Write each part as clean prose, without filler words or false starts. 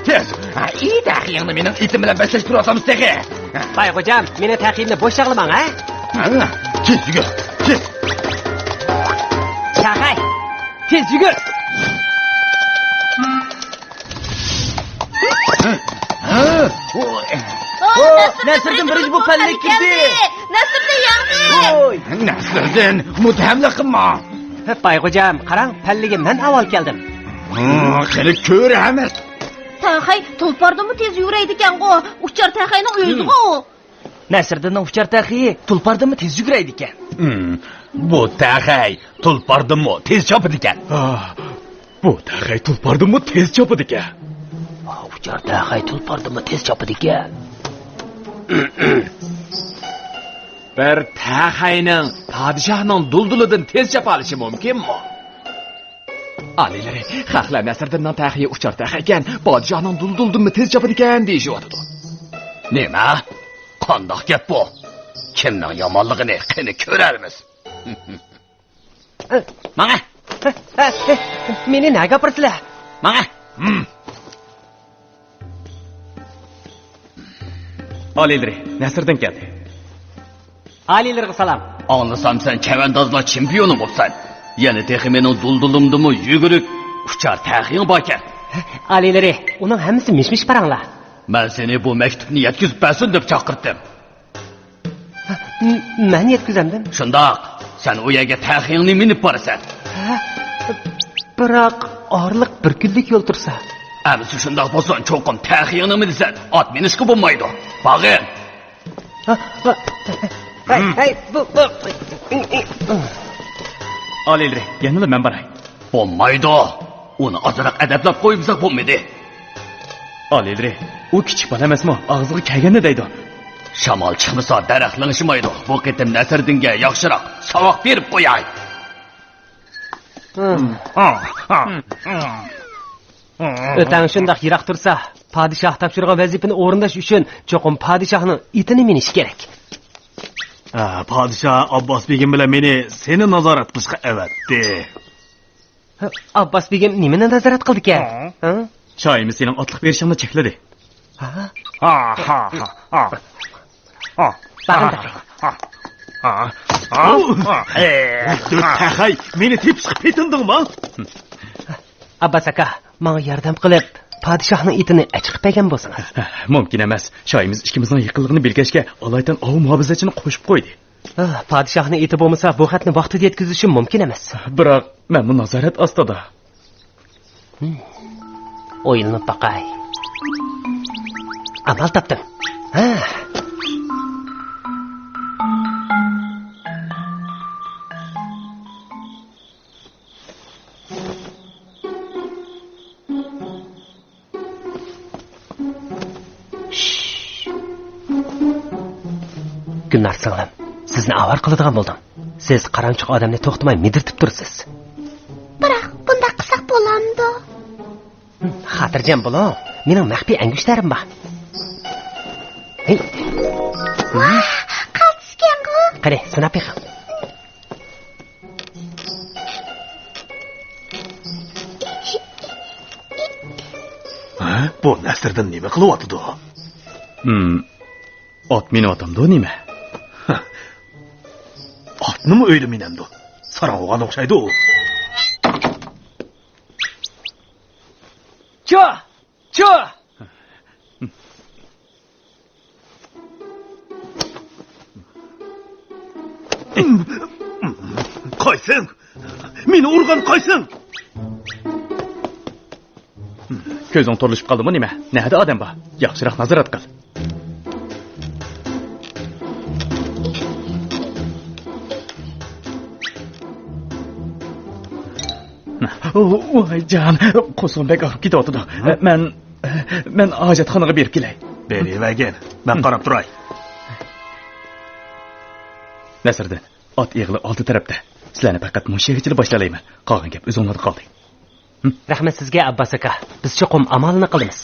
tez. İyi taxiyingni mening itim bilan boshlashib turamiz tag'i. Bayxo'jam, meni taqiyimni bo'sh chaqlamang, ha? Tez yugur, tez. Chaqay. Tez yugur. Nasriddin birinchi bu pallaga kirdi. Nasriddin yaxshi. Nasriddin, muthamlik qilma. Bayxo'jam, qarang, pallaga men avval keldim. Qani ko'ramiz. Taqay tulpardimi tez yuraydi ekan-ku. Uchar taqayning uyidi-ku. Nasriddinning uchar taqiyi tulpardimi tez yuguraydi ekan. Bu taqay tulpardimi tez chopadi ekan. Bu taqay tulpardimi tez chopadi ekan. Uchar taqay tulpardimi tez chopadi ekan. Bir taqayning podshohning duldulidan tez chopa olishi mumkinmi? Alilari, xalqlar Nasriddinning taqiyi uchar taqay ekan, podshohning duldulidimi tez chopadi ekan deyishyapti. Nima? Qandoq gap bu? Kimning yomonligini qani ko'rarmiz. Mana. Meni nega gapirsizlar? Mana. Alilari, Nasriddin keldi. Alilarga salom. Anlasam sen chavandozlar chempioni bo'lsan. Yana texi mening duldulimdimi yugurib uchar taqiying bor ekan. Alilari, uning hammasi mish-mish paranglar. Men seni bu maktubni yetkazib bersin deb chaqirdim. Men yetkazamdim. Shundoq, sen u yerga taqiyingni minib borasan. Biroq orliq bir kunlik yo'l tursa. Amsi shundoq bo'lsa, cho'qim taqiyingni minsan, ot minishga bo'lmaydi. Bag'in. Hey, bu. Alilari, yanıla men baray. Bo'lmaydi. Uni ozroq adablab qo'yibsak bo'lmaydi. Alilari, u kichik bola emasmi? Og'ziga kelganini deydi. Shamol chiqmasa daraxtlanishmaydi. Bu qitim Nasriddinga yaxshiroq savoq berib qo'yay. O'tang shundoq yiroq tursa, podshoh topshirgan vazifani o'rindash uchun cho'qim podshohning itini minish kerak. Podshoh Abbos begim bilan meni seni nazorat qilishga avatdi. Abbos begim nimani nazorat qildi ekan? Shoyimiz sening otliq berishingni chekladi. Taqay, meni tepishga petindingmi? Abbos aka, menga yordam qilib, podshohning itini achiqib bergan bo'lsangiz. Mumkin emas. Shoyimiz ikkimizning yaqinligini bilgachga Alaydan ov muhofizachini qo'shib qo'ydi. Podshohning iti bo'lmasa, bu xatni vaqtida yetkazishim mumkin emas. Biroq men bu nazorat ostida. O'yinni baqay. Amal topdim. Gulnar singlim, sizni avar qiladigan bo'ldim. Siz qaranchiq odamni to'xtamay midirtib tursiz. Biroq bunda qilsak bo'lamdi. Xotirjam bo'ling. Mening maxfiy angushtlarim bor. Hey. Qaltisgan-ku. Qani, sinab yiqing. Bu Nasriddin nima qilyapti? Ot minyapti nima? Otnimi o'yli minamdi? Sarog'an o'xshaydi u. Cho! Qo'ysing. Meni urgan qo'ysing. Ko'zing to'lishib qoldimi nima? Nada odam bor? Yaxshiroq nazorat qil. Voy jon, qo'sonbek olib ketyapti. Men hojatxonaga berib kelay. Berivagin. Men qarab turay. Nasriddin, ot yig'li oldi tarafda. Sizlarni faqat mushaychilik boshlalayman. Qolgan gap o'zingizda qoldi. Rahmat sizga Abbos aka. Biz cho'qim amalni qilamiz.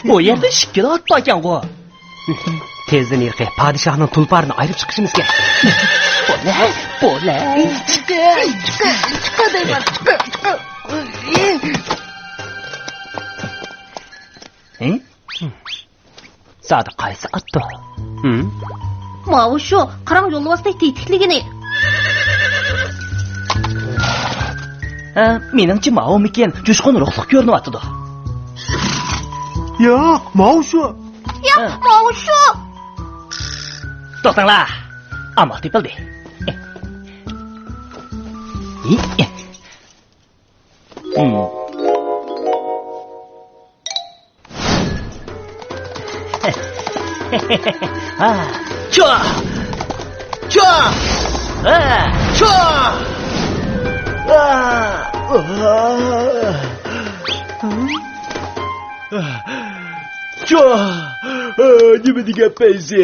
Bu yerda shikil ot bor ekan ku. Tezden irqi padişahning tulparini ayirib chiqishimiz kerak. Bo'la. Sadi qaysi otdi? Mavi shu qarang yo'lbosdek tetikligini. Meningcha ma'omikan jo'shqin ruhliq ko'rinyapti. Yo'q, mau shu. Ya, mavi shu. To'xtanglar. Amal tepildi. Çua! Çua! Çua! Çua! Nima degan paysi?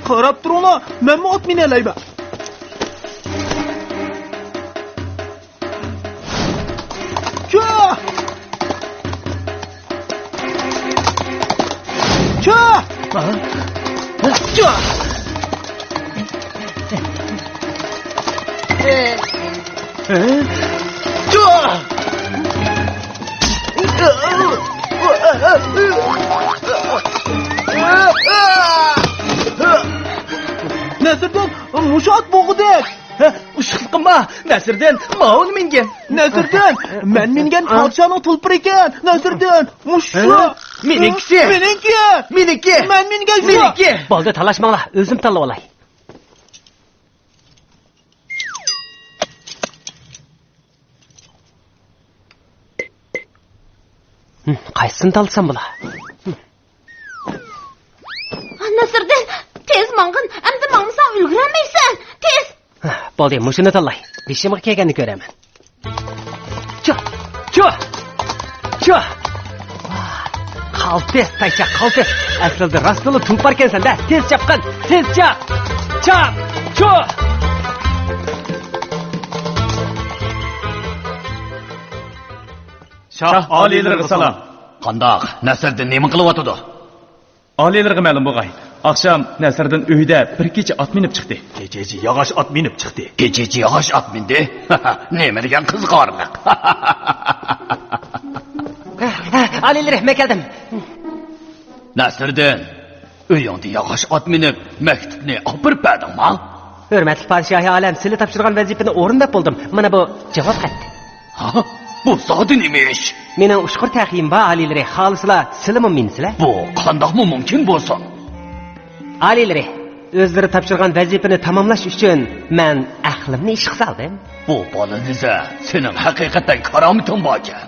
Qarab turinglar, menmi ot minalayman. Chu! Chu! Çua! Çua! Nasirdan mushat bo'g'idek. Ushqilqinma, Nasirdan ma'un mengan. Nasirdan, men mingan podshoning tulpiri ekan. Nasirdan, mushu. Meningisi. Meningki. Meniki. Men mingan shu. Meniki. Bolda talashmanglar, o'zim tanlab olay. Qaysini talsam bo'la? Nasirdan, tez mang'in, endi mang'san ulgurmaysan. Tez. Boldi, mushuni tanlay. Beshimga kelganini ko'raman. Chu! Qaltis, taycha, qaltis. Aslida rostli tulpar ekansan-da. Tez chapqin, tez chap. Chap! Chu! Shoh oliylariga salom. Qandoq? Nasriddin nima qilyotdi? Oliylariga ma'lum bo'lg'ay. Akşam Nasriddin uyda bir kecha ot minib chiqdi. Kechachi yog'och ot minib chiqdi. Kechichi yog'och ot mindi. Nima degan qiziqarliq. Alilar, men keldim. Nasriddin, uyingda yog'och ot minib maktubni olib berdingmi? Hurmatli podshohi olam, sizga topshirgan vazifani o'rindab bo'ldim. Mana bu javob xati. Ha? Bu zodi nima ish? Mening ushqur taqiyim bor alilar, xolislar, sizlarmi minsizlar? Bu qandoqmi mumkin bo'lsin? Alilar, o'zlari topshirgan vazifani tamomlash uchun men aqlimni ishga soldim. Bu bolaniza sening haqiqatan karomating bor ekan.